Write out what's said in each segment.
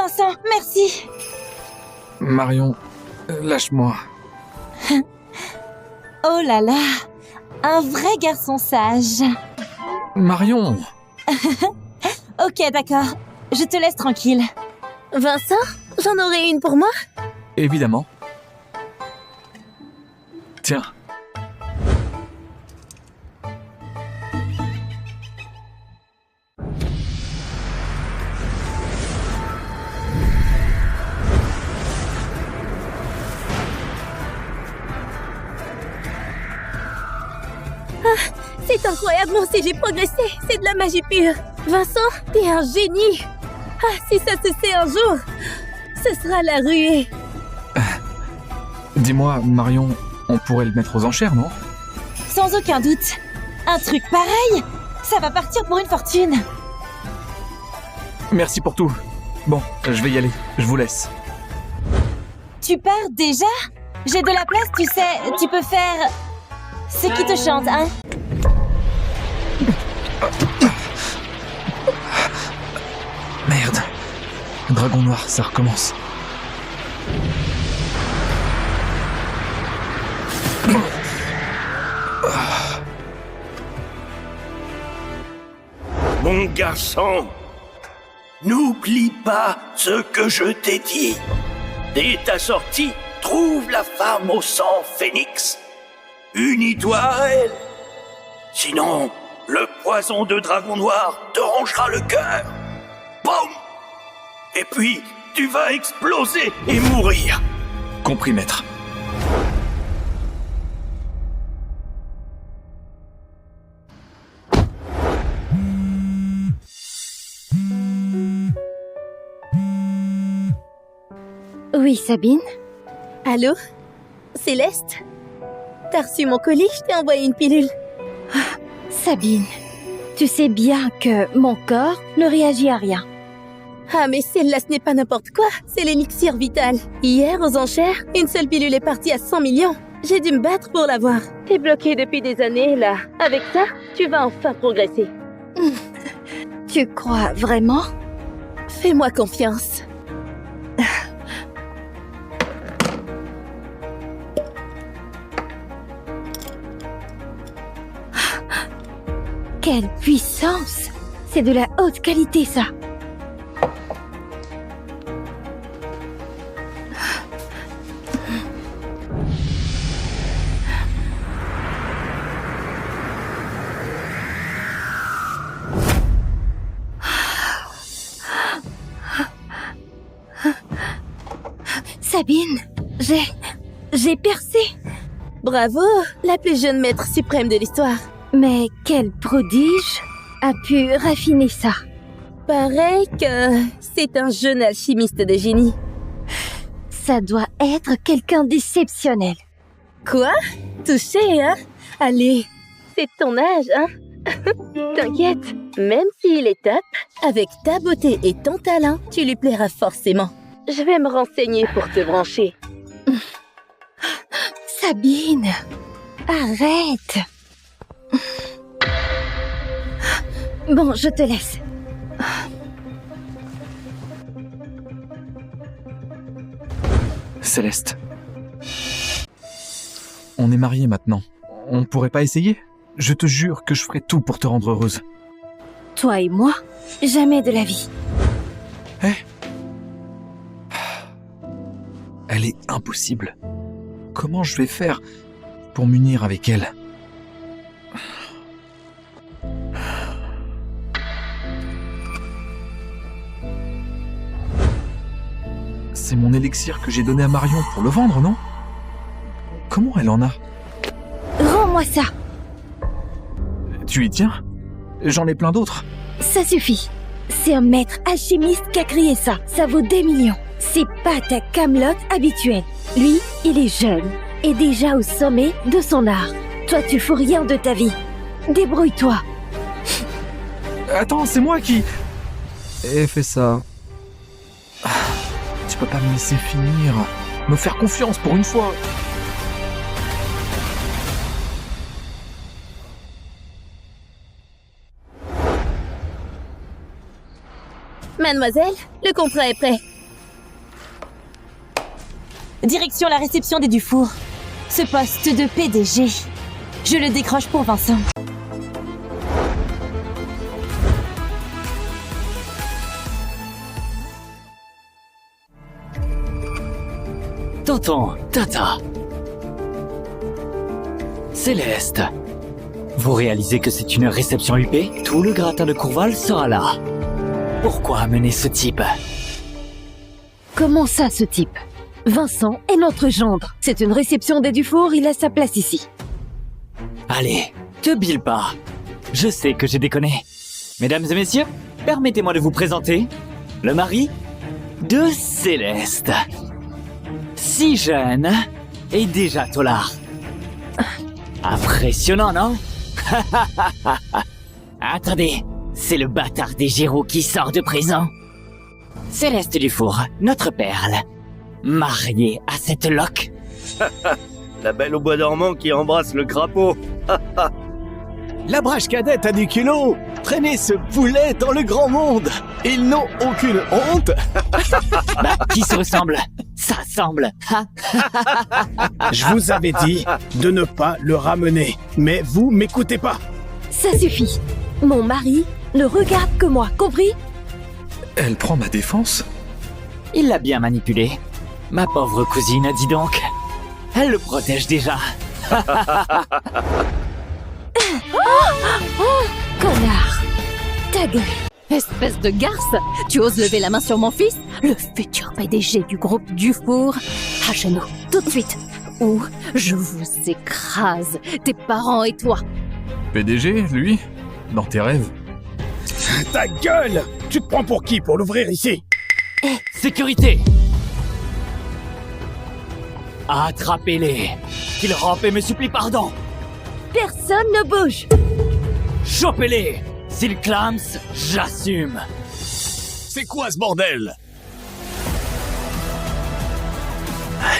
Vincent, merci. Marion, lâche-moi. Oh là là, un vrai garçon sage. Marion! Ok, d'accord, je te laisse tranquille. Vincent, j'en aurais une pour moi? Évidemment. Tiens. C'est incroyable, moi aussi j'ai progressé. C'est de la magie pure. Vincent, t'es un génie. Ah, si ça se sait un jour, ce sera la ruée. Dis-moi, Marion, on pourrait le mettre aux enchères, non? Sans aucun doute. Un truc pareil, ça va partir pour une fortune. Merci pour tout. Bon, je vais y aller. Je vous laisse. Tu pars déjà? J'ai de la place, tu sais, tu peux faire... ce qui te chante, hein? Merde. Dragon noir, ça recommence. Mon garçon, n'oublie pas ce que je t'ai dit. Dès ta sortie, trouve la femme au sang phénix. Unis-toi à elle. Sinon, le poison de dragon noir te rongera le cœur. Boum! Et puis, tu vas exploser et mourir. Compris, maître. Oui, Sabine? Allô? Céleste? T'as reçu mon colis? Je t'ai envoyé une pilule. Sabine, tu sais bien que mon corps ne réagit à rien. Ah, mais celle-là, ce n'est pas n'importe quoi. C'est l'élixir vital. Hier, aux enchères, une seule pilule est partie à 100 millions. J'ai dû me battre pour l'avoir. T'es bloqué depuis des années, là. Avec ça, tu vas enfin progresser. Tu crois vraiment? Fais-moi confiance. Quelle puissance! C'est de la haute qualité, ça! Sabine, j'ai percé! Bravo, la plus jeune maître suprême de l'histoire. Mais quel prodige a pu raffiner ça? Paraît que c'est un jeune alchimiste de génie. Ça doit être quelqu'un d'exceptionnel. Quoi? Touché, hein? Allez, c'est ton âge, hein? T'inquiète, même s'il est top, avec ta beauté et ton talent, tu lui plairas forcément. Je vais me renseigner pour te brancher. Sabine, arrête! Bon, je te laisse. Céleste. On est mariés maintenant. On pourrait pas essayer? Je te jure que je ferai tout pour te rendre heureuse. Toi et moi, jamais de la vie. Elle est impossible. Comment je vais faire pour m'unir avec elle? C'est mon élixir que j'ai donné à Marion pour le vendre, non? Comment elle en a? Rends-moi ça. Tu y tiens? J'en ai plein d'autres. Ça suffit. C'est un maître alchimiste qui a créé ça. Ça vaut des millions. C'est pas ta camelote habituelle. Lui, il est jeune et déjà au sommet de son art. Toi, tu fous rien de ta vie. Débrouille-toi. Attends, c'est moi qui... Et fais ça. Tu peux pas me laisser finir. Me faire confiance pour une fois. Mademoiselle, le contrat est prêt. Direction la réception des Dufour. Ce poste de PDG. Je le décroche pour Vincent. Tonton, Tata. Céleste. Vous réalisez que c'est une réception UP? Tout le gratin de Courval sera là. Pourquoi amener ce type? Comment ça, ce type? Vincent est notre gendre. C'est une réception des Dufour, il a sa place ici. Allez, te bile pas. Je sais que j'ai déconné. Mesdames et messieurs, permettez-moi de vous présenter le mari de Céleste. Si jeune et déjà tolard. Impressionnant, non? Attendez, c'est le bâtard des Géraud qui sort de prison. Céleste Dufour, notre perle, mariée à cette loque. La belle au bois dormant qui embrasse le crapaud. La brage cadette a du culot. Traîner ce poulet dans le grand monde. Ils n'ont aucune honte. Bah, qui se ressemble? Ça semble, hein? Je vous avais dit de ne pas le ramener. Mais vous m'écoutez pas. Ça suffit. Mon mari ne regarde que moi, compris? Elle prend ma défense? Il l'a bien manipulé. Ma pauvre cousine, dis donc. Elle le protège déjà. Connard. Ta gueule. Espèce de garce, tu oses lever la main sur mon fils, le futur PDG du groupe Dufour. À genoux, tout de suite, ou je vous écrase, tes parents et toi. PDG, lui? Dans tes rêves? Ta gueule. Tu te prends pour qui pour l'ouvrir ici? Sécurité! Attrapez-les! Qu'ils rampent et me supplient pardon! Personne ne bouge. Chopez-les! S'ils clament, j'assume! C'est quoi ce bordel?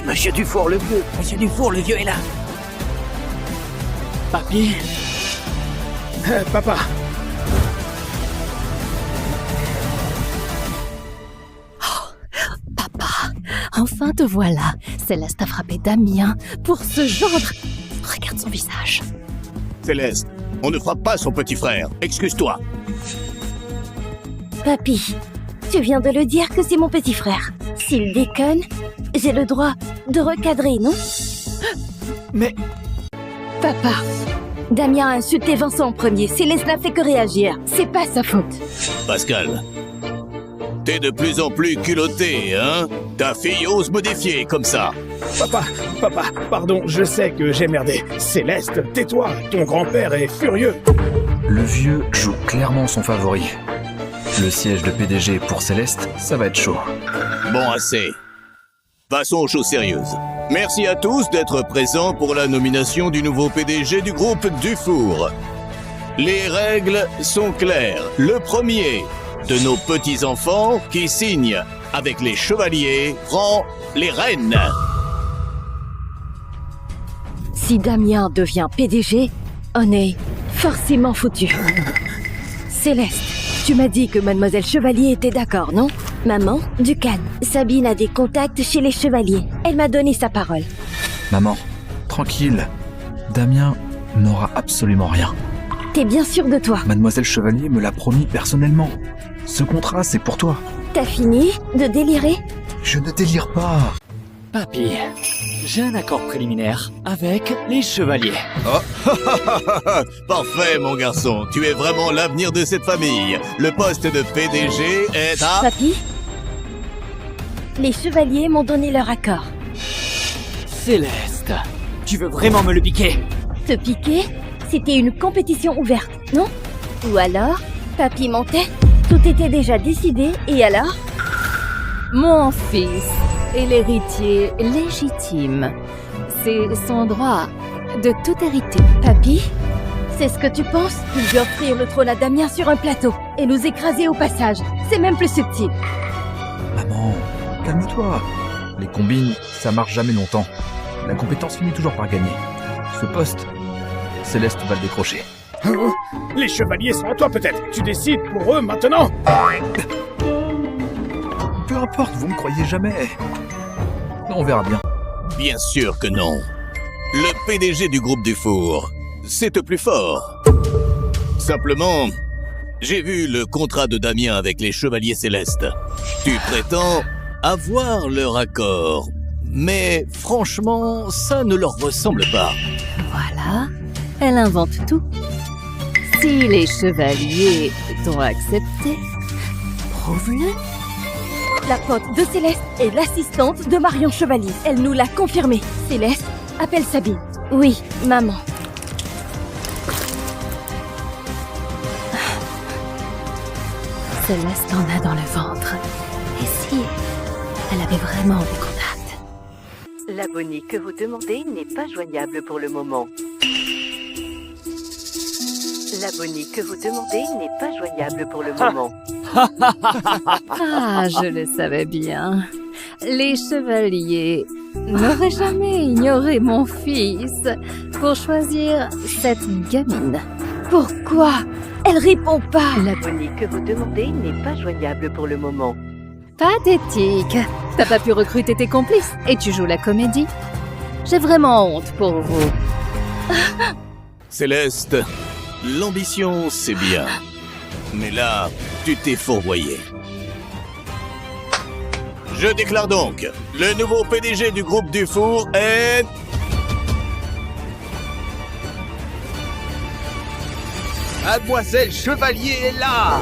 Monsieur Dufour le vieux. Monsieur Dufour le vieux est là. Papy? Papa. Papa, enfin te voilà. Céleste a frappé Damien pour se gendre. Regarde son visage. Céleste, on ne frappe pas son petit frère. Excuse-toi. Papy, tu viens de le dire que c'est mon petit frère. S'il déconne, j'ai le droit de recadrer, non? Mais... Papa, Damien a insulté Vincent en premier. Céleste n'a fait que réagir. C'est pas sa faute. Pascal, t'es de plus en plus culotté, hein? Ta fille ose me défier comme ça. Papa, pardon, je sais que j'ai merdé. Céleste, tais-toi, ton grand-père est furieux. Le vieux joue clairement son favori. Le siège de PDG pour Céleste, ça va être chaud. Bon, assez. Passons aux choses sérieuses. Merci à tous d'être présents pour la nomination du nouveau PDG du groupe Dufour. Les règles sont claires. Le premier de nos petits-enfants qui signe avec les chevaliers prend les rênes. Si Damien devient PDG, on est forcément foutu. Céleste, tu m'as dit que Mademoiselle Chevalier était d'accord, non? Maman, du calme. Sabine a des contacts chez les chevaliers. Elle m'a donné sa parole. Maman, tranquille. Damien n'aura absolument rien. T'es bien sûr de toi? Mademoiselle Chevalier me l'a promis personnellement. Ce contrat, c'est pour toi. T'as fini de délirer? Je ne délire pas. Papy, j'ai un accord préliminaire avec les chevaliers. Parfait, mon garçon. Tu es vraiment l'avenir de cette famille. Le poste de PDG est à... Papy? Les chevaliers m'ont donné leur accord. Céleste, tu veux vraiment me le piquer? Te piquer? C'était une compétition ouverte, non? Ou alors, papy mentait? Tout était déjà décidé, et alors? Mon fils est l'héritier légitime. C'est son droit de tout hériter. Papy? C'est ce que tu penses? Il veut offrir le trône à Damien sur un plateau, et nous écraser au passage. C'est même plus subtil. Maman, calme-toi. Les combines, ça marche jamais longtemps. La compétence finit toujours par gagner. Ce poste, Céleste va le décrocher. Les chevaliers sont à toi peut-être. Tu décides pour eux maintenant. Peu importe, vous me croyez jamais. On verra bien. Bien sûr que non. Le PDG du groupe du Four, c'est le plus fort. Simplement, j'ai vu le contrat de Damien avec les Chevaliers Célestes. Tu prétends avoir leur accord, mais franchement, ça ne leur ressemble pas. Voilà, elle invente tout. Si les chevaliers t'ont accepté, prouve-le. La pote de Céleste est l'assistante de Marion Chevalier. Elle nous l'a confirmé. Céleste, appelle Sabine. Oui, maman. Céleste en a dans le ventre. Et si elle avait vraiment des contacts? L'abonné que vous demandez n'est pas joignable pour le moment. L'abonné que vous demandez n'est pas joignable pour le moment. Ah, je le savais bien. Les chevaliers n'auraient jamais ignoré mon fils pour choisir cette gamine. Pourquoi? Elle répond pas. L'abonné que vous demandez n'est pas joignable pour le moment. Pathétique. T'as pas pu recruter tes complices et tu joues la comédie. J'ai vraiment honte pour vous. Céleste, l'ambition, c'est bien. Mais là, tu t'es fourvoyé. Je déclare donc, le nouveau PDG du groupe du Four est... Mademoiselle Chevalier est là!